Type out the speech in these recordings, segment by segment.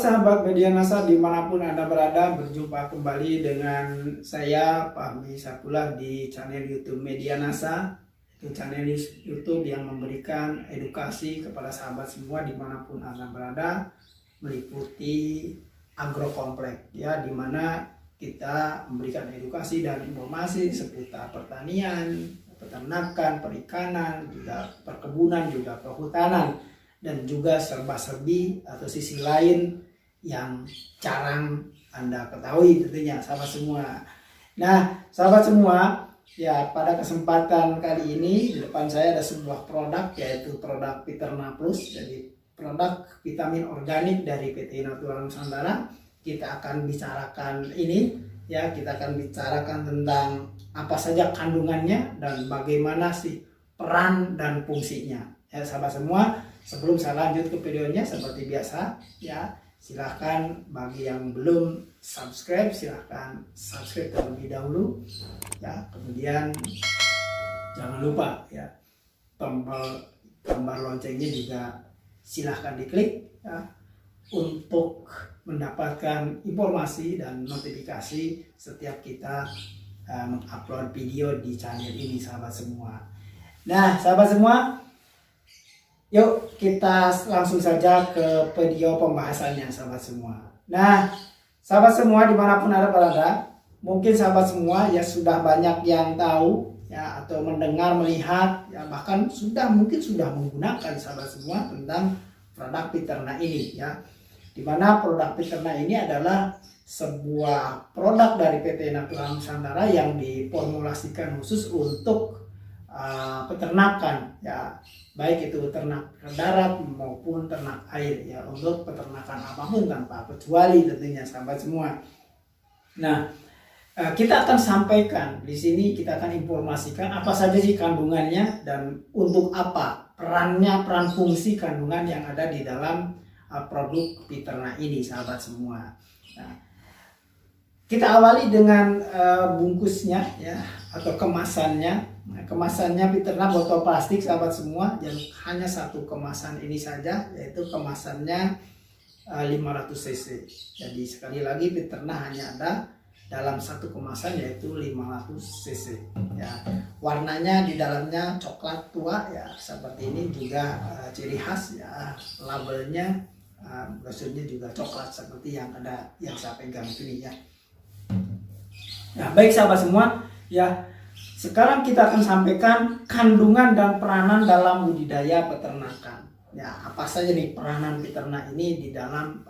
sahabat Media Nasa dimanapun Anda berada, berjumpa kembali dengan saya Fahmi Sapulah di channel YouTube Media Nasa. Itu channel YouTube yang memberikan edukasi kepada sahabat semua dimanapun Anda berada, meliputi agrokompleks ya, dimana kita memberikan edukasi dan informasi seputar pertanian, peternakan, perikanan, juga perkebunan, juga perhutanan, dan juga serba-serbi atau sisi lain yang jarang Anda ketahui tentunya sahabat semua. Nah sahabat semua, ya pada kesempatan kali ini di depan saya ada sebuah produk, yaitu produk Piterna Plus. Jadi produk vitamin organik dari PT Natura Nusantara. Kita akan bicarakan ini ya, kita akan bicarakan tentang apa saja kandungannya dan bagaimana sih peran dan fungsinya ya sahabat semua. Sebelum saya lanjut ke videonya, seperti biasa ya, silahkan bagi yang belum subscribe, silahkan subscribe terlebih dahulu ya. Kemudian jangan lupa ya, tombol gambar loncengnya juga silahkan diklik ya, untuk mendapatkan informasi dan notifikasi setiap kita mengupload video di channel ini sahabat semua. Nah sahabat semua, yuk kita langsung saja ke video pembahasannya sahabat semua. Nah sahabat semua dimanapun Anda berada, mungkin sahabat semua ya sudah banyak yang tahu ya, atau mendengar, melihat ya, bahkan mungkin sudah menggunakan sahabat semua tentang produk Piterna ini ya. Dimana produk Piterna ini adalah sebuah produk dari PT Natura Nusantara yang diformulasikan khusus untuk peternakan ya, baik itu ternak darat maupun ternak air ya, untuk peternakan apapun tanpa kecuali tentunya sahabat semua. Nah kita akan sampaikan di sini, kita akan informasikan apa saja sih kandungannya dan untuk apa peran fungsi kandungan yang ada di dalam produk Piterna ini sahabat semua. Nah, kita awali dengan bungkusnya ya, atau kemasannya. Nah, kemasannya Piterna botol plastik sahabat semua, yang hanya satu kemasan ini saja, yaitu kemasannya 500 cc. Jadi sekali lagi Piterna hanya ada dalam satu kemasan, yaitu 500 cc ya. Warnanya di dalamnya coklat tua ya, seperti ini juga ciri khas ya. Labelnya brosurnya juga coklat seperti yang ada yang saya pegang ini ya. Nah baik sahabat semua ya, sekarang kita akan sampaikan kandungan dan peranan dalam budidaya peternakan ya. Apa saja nih peranan Piterna ini di dalam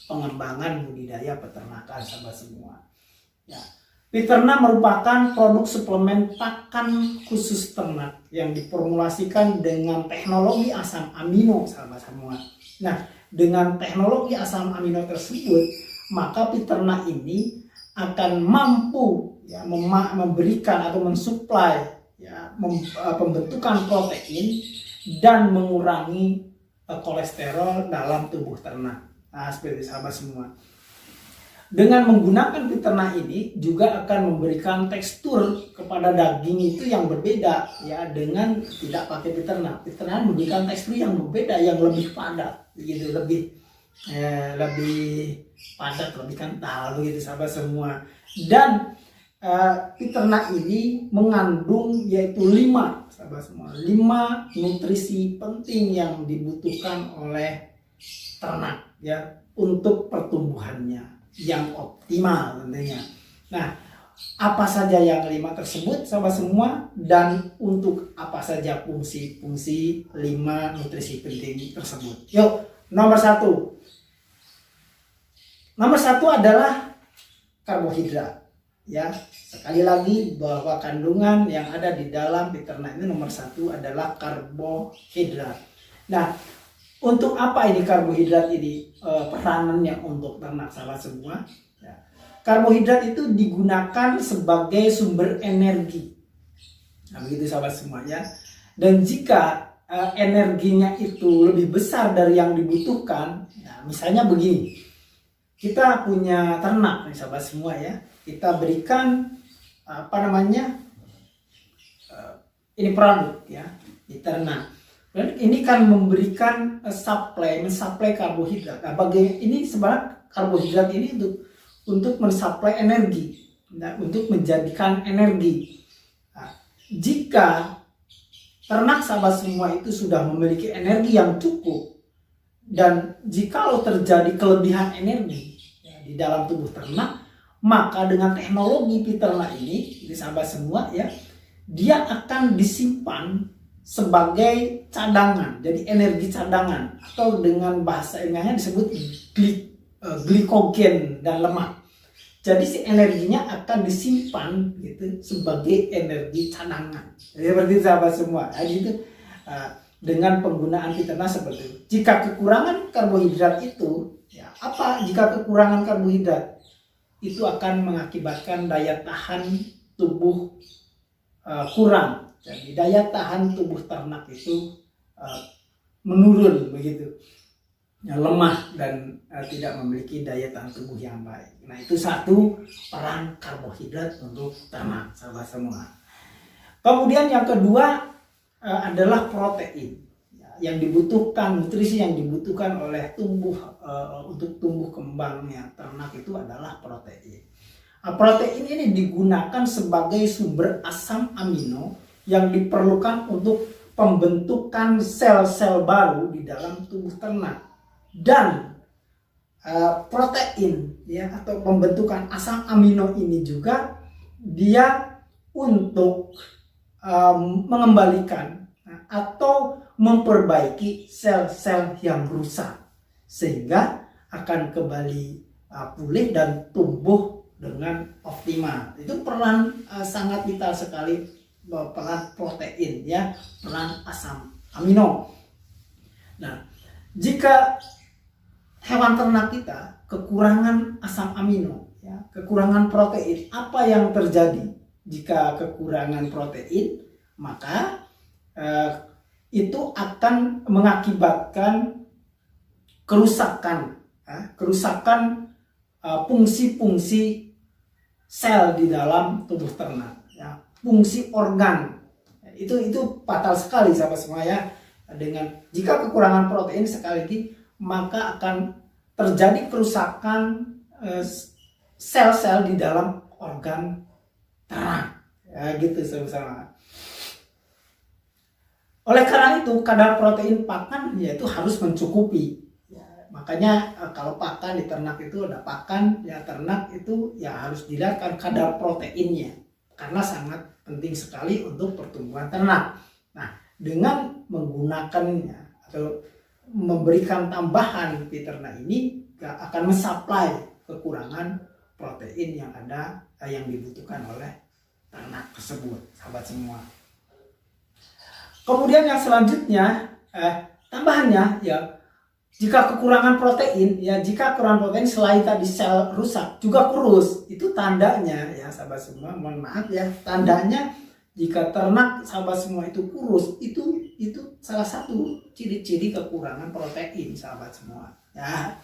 pengembangan budidaya peternakan sahabat semua ya. Piterna merupakan produk suplemen pakan khusus ternak yang diformulasikan dengan teknologi asam amino sahabat semua. Nah dengan teknologi asam amino tersebut, maka Piterna ini akan mampu ya, memberikan atau mensuplai ya, pembentukan protein dan mengurangi kolesterol dalam tubuh ternak. Nah seperti sahabat semua, dengan menggunakan Piterna ini juga akan memberikan tekstur kepada daging itu yang berbeda ya, dengan tidak pakai Piterna. Piterna memberikan tekstur yang berbeda, yang lebih padat gitu, lebih padat, lebih kental gitu sahabat semua. Dan Piterna ini mengandung yaitu 5 sahabat semua, 5 nutrisi penting yang dibutuhkan oleh ternak ya, untuk pertumbuhannya yang optimal tentunya. Nah apa saja yang 5 tersebut sahabat semua, dan untuk apa saja fungsi-fungsi 5 nutrisi penting tersebut. Yuk, nomor satu adalah karbohidrat ya. Sekali lagi bahwa kandungan yang ada di dalam Piterna ini nomor 1 adalah karbohidrat. Nah untuk apa ini karbohidrat ini peranannya untuk ternak sahabat semua ya. Karbohidrat itu digunakan sebagai sumber energi. Nah begitu sahabat semua ya. Dan jika energinya itu lebih besar dari yang dibutuhkan, nah, misalnya begini, kita punya ternak nih sahabat semua ya, kita berikan ini produk ya, di ternak. Dan ini kan memberikan mensuplai karbohidrat. Nah, ini sebenarnya karbohidrat ini untuk mensuplai energi, nah, untuk menjadikan energi. Nah, jika ternak sahabat semua itu sudah memiliki energi yang cukup, dan jikalau terjadi kelebihan energi ya, di dalam tubuh ternak, maka dengan teknologi peternak ini sahabat semua ya, dia akan disimpan sebagai cadangan, jadi energi cadangan, atau dengan bahasa ilmiahnya disebut glikogen dan lemak. Jadi si energinya akan disimpan gitu sebagai energi cadangan. Jadi seperti itu sahabat semua. Nah, gitu. Dengan penggunaan peternak seperti itu. Jika kekurangan karbohidrat itu, ya apa? Jika kekurangan karbohidrat itu akan mengakibatkan daya tahan tubuh kurang. Jadi daya tahan tubuh ternak itu menurun begitu, ya, lemah dan tidak memiliki daya tahan tubuh yang baik. Nah, itu satu peran karbohidrat untuk ternak sahabat semua. Kemudian yang kedua adalah protein, ya, yang dibutuhkan, nutrisi yang dibutuhkan oleh untuk tumbuh kembangnya ternak itu adalah protein. Nah, protein ini digunakan sebagai sumber asam amino yang diperlukan untuk pembentukan sel-sel baru di dalam tubuh ternak. Dan protein ya, atau pembentukan asam amino ini juga dia untuk mengembalikan atau memperbaiki sel-sel yang rusak, sehingga akan kembali pulih dan tumbuh dengan optimal. Itu peran sangat vital sekali, peran protein ya, peran asam amino. Nah, jika hewan ternak kita kekurangan asam amino ya, kekurangan protein, apa yang terjadi? Jika kekurangan protein, maka itu akan mengakibatkan kerusakan fungsi-fungsi sel di dalam tubuh ternak ya, fungsi organ. Itu fatal sekali sahabat semua ya. Dengan jika kekurangan protein sekali lagi, maka akan terjadi kerusakan sel-sel di dalam organ ternak ya, gitu sama-sama. Oleh karena itu kadar protein pakan yaitu harus mencukupi ya, makanya kalau pakan di ternak itu ada pakan ya, ternak itu ya harus dilihat kadar proteinnya, karena sangat penting sekali untuk pertumbuhan ternak. Nah, dengan menggunakannya atau memberikan tambahan peternak ini akan mensuplai kekurangan protein yang ada yang dibutuhkan oleh ternak tersebut, sahabat semua. Kemudian yang selanjutnya tambahannya ya, jika kekurangan protein ya, jika kekurangan protein selain tadi sel rusak juga kurus, itu tandanya ya sahabat semua, mohon maaf ya, tandanya jika ternak sahabat semua itu kurus, itu salah satu ciri-ciri kekurangan protein sahabat semua ya,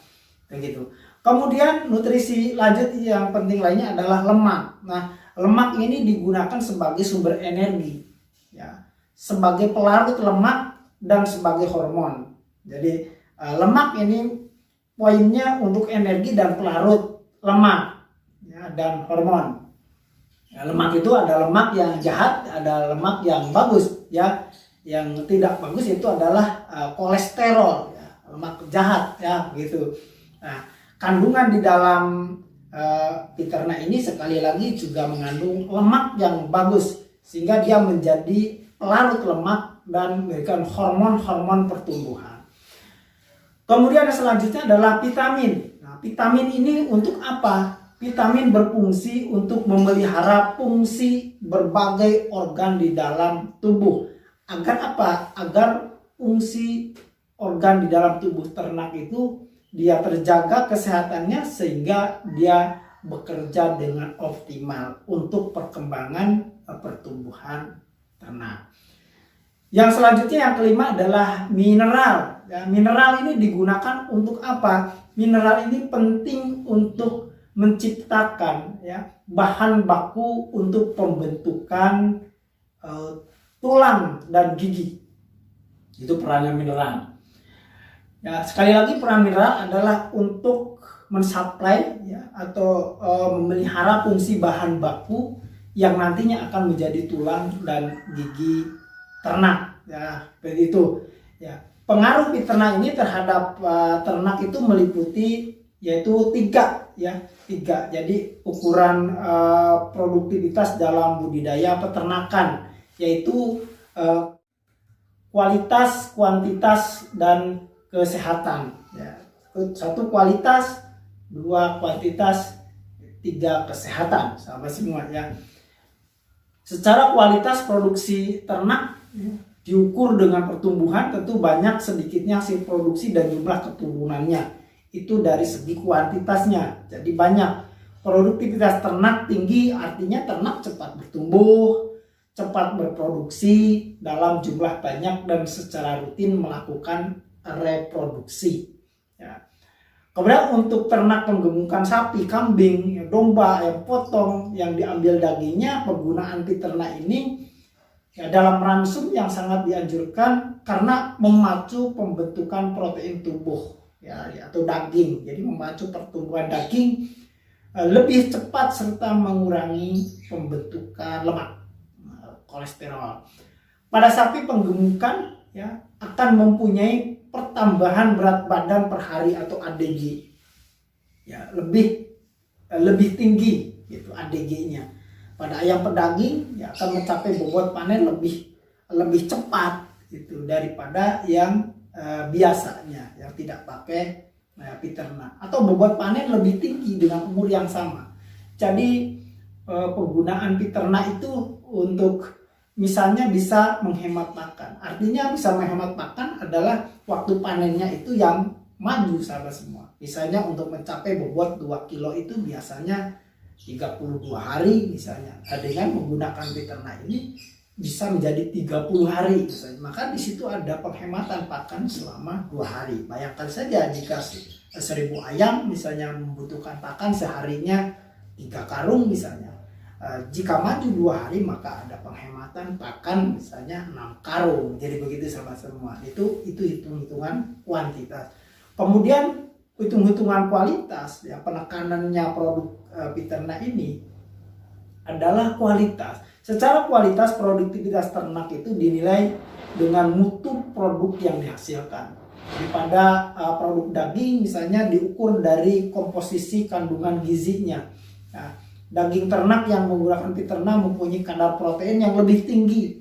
begitu. Kemudian nutrisi lanjut yang penting lainnya adalah lemak. Nah, lemak ini digunakan sebagai sumber energi ya, sebagai pelarut lemak dan sebagai hormon. Jadi lemak ini poinnya untuk energi dan pelarut lemak ya, dan hormon. Ya, lemak itu ada lemak yang jahat, ada lemak yang bagus ya. Yang tidak bagus itu adalah kolesterol ya, lemak jahat ya, gitu. Nah, kandungan di dalam peternak ini sekali lagi juga mengandung lemak yang bagus, sehingga dia menjadi pelarut lemak dan memberikan hormon-hormon pertumbuhan. Kemudian yang selanjutnya adalah vitamin. Nah, vitamin ini untuk apa? Vitamin berfungsi untuk memelihara fungsi berbagai organ di dalam tubuh. Agar apa? Agar fungsi organ di dalam tubuh ternak itu dia terjaga kesehatannya, sehingga dia bekerja dengan optimal untuk perkembangan pertumbuhan ternak. Yang selanjutnya yang kelima adalah mineral. Ya, mineral ini digunakan untuk apa? Mineral ini penting untuk menciptakan ya, bahan baku untuk pembentukan tulang dan gigi. Itu perannya mineral. Ya, sekali lagi peran mineral adalah untuk mensuplai ya, atau memelihara fungsi bahan baku yang nantinya akan menjadi tulang dan gigi ternak. Ya, begitu. Ya, pengaruh peternak ini terhadap ternak itu meliputi yaitu tiga. Jadi ukuran produktivitas dalam budidaya peternakan, yaitu kualitas, kuantitas, dan kesehatan. Ya. Satu kualitas, dua kuantitas, tiga kesehatan, sama semua ya. Secara kualitas produksi ternak diukur dengan pertumbuhan, tentu banyak sedikitnya hasil produksi dan jumlah keturunannya. Itu dari segi kuantitasnya. Jadi banyak. Produktivitas ternak tinggi artinya ternak cepat bertumbuh, cepat berproduksi dalam jumlah banyak dan secara rutin melakukan reproduksi. Ya. Kemudian untuk ternak penggemukan sapi, kambing, domba, ayam potong yang diambil dagingnya, penggunaan peternak ini ya, dalam ransum yang sangat dianjurkan karena memacu pembentukan protein tubuh ya, atau daging. Jadi memacu pertumbuhan daging lebih cepat serta mengurangi pembentukan lemak, kolesterol. Pada sapi penggemukan ya, akan mempunyai pertambahan berat badan per hari atau ADG ya, lebih tinggi gitu ADG-nya. Pada ayam pedaging ya, akan mencapai bobot panen lebih cepat gitu daripada yang biasanya yang tidak pakai peternak, atau bobot panen lebih tinggi dengan umur yang sama. Jadi penggunaan peternak itu untuk misalnya bisa menghemat makan. Artinya bisa menghemat makan adalah waktu panennya itu yang maju, sahabat semua. Misalnya untuk mencapai bobot 2 kilo itu biasanya 32 hari misalnya. Dengan menggunakan peternak ini bisa menjadi 30 hari misalnya. Maka di situ ada penghematan pakan selama 2 hari. Bayangkan saja jika 1000 ayam misalnya membutuhkan pakan seharinya 3 karung misalnya. Jika maju 2 hari maka ada penghematan pakan misalnya 6 karung. Jadi begitu sahabat semua. Itu hitung-hitungan kuantitas. Kemudian hitung-hitungan kualitas ya, penekanannya produk peternak ini adalah kualitas. Secara kualitas produktivitas ternak itu dinilai dengan mutu produk yang dihasilkan. Daripada produk daging misalnya diukur dari komposisi kandungan gizinya. Nah, daging ternak yang menggunakan peternak mempunyai kadar protein yang lebih tinggi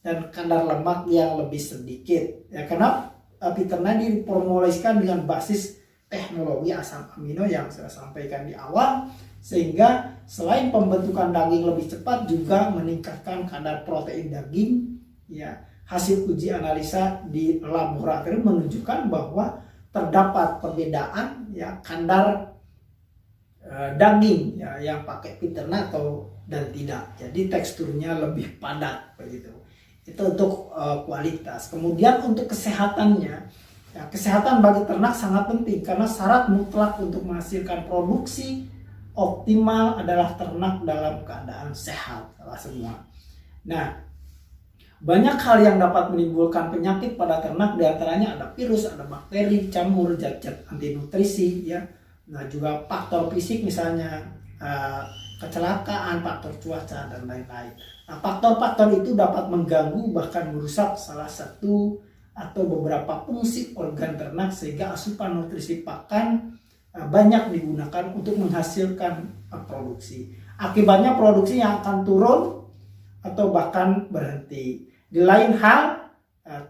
dan kadar lemak yang lebih sedikit. Ya, karena peternak diformulasikan dengan basis teknologi asam amino yang saya sampaikan di awal, sehingga selain pembentukan daging lebih cepat juga meningkatkan kadar protein daging. Ya, hasil uji analisa di laboratorium menunjukkan bahwa terdapat perbedaan ya kadar daging ya, yang pakai peternak dan tidak. Jadi teksturnya lebih padat begitu. Itu untuk kualitas. Kemudian untuk kesehatannya, ya, kesehatan bagi ternak sangat penting karena syarat mutlak untuk menghasilkan produksi optimal adalah ternak dalam keadaan sehat, salah semua. Nah, banyak hal yang dapat menimbulkan penyakit pada ternak, diantaranya ada virus, ada bakteri, jamur, zat-zat anti nutrisi ya. Nah, juga faktor fisik misalnya kecelakaan, faktor cuaca dan lain-lain. Nah, faktor-faktor itu dapat mengganggu bahkan merusak salah satu atau beberapa fungsi organ ternak sehingga asupan nutrisi pakan banyak digunakan untuk menghasilkan produksi. Akibatnya produksi yang akan turun atau bahkan berhenti. Di lain hal,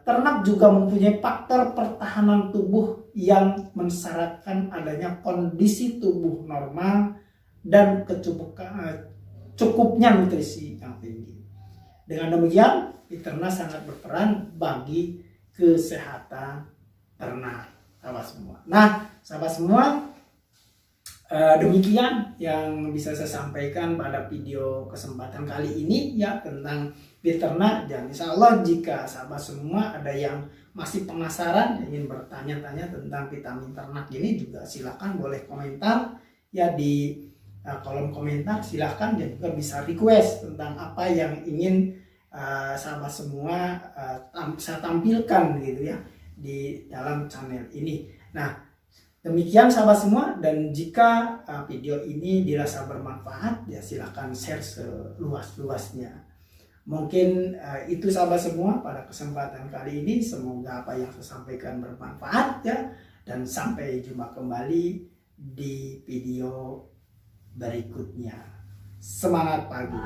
ternak juga mempunyai faktor pertahanan tubuh yang mensyaratkan adanya kondisi tubuh normal dan cukupnya nutrisi yang tinggi. Dengan demikian, peternak sangat berperan bagi kesehatan ternak, sahabat semua. Nah, sahabat semua, demikian yang bisa saya sampaikan pada video kesempatan kali ini ya tentang peternak. Dan insya Allah jika sahabat semua ada yang masih penasaran ingin bertanya-tanya tentang vitamin ternak ini, juga silakan boleh komentar ya di kolom komentar. Silakan, dan juga bisa request tentang apa yang ingin sahabat semua saya tampilkan gitu ya di dalam channel ini. Nah, demikian sahabat semua, dan jika video ini dirasa bermanfaat ya silahkan share seluas-luasnya. Mungkin itu sahabat semua pada kesempatan kali ini. Semoga apa yang saya sampaikan bermanfaat ya, dan sampai jumpa kembali di video berikutnya. Semangat pagi.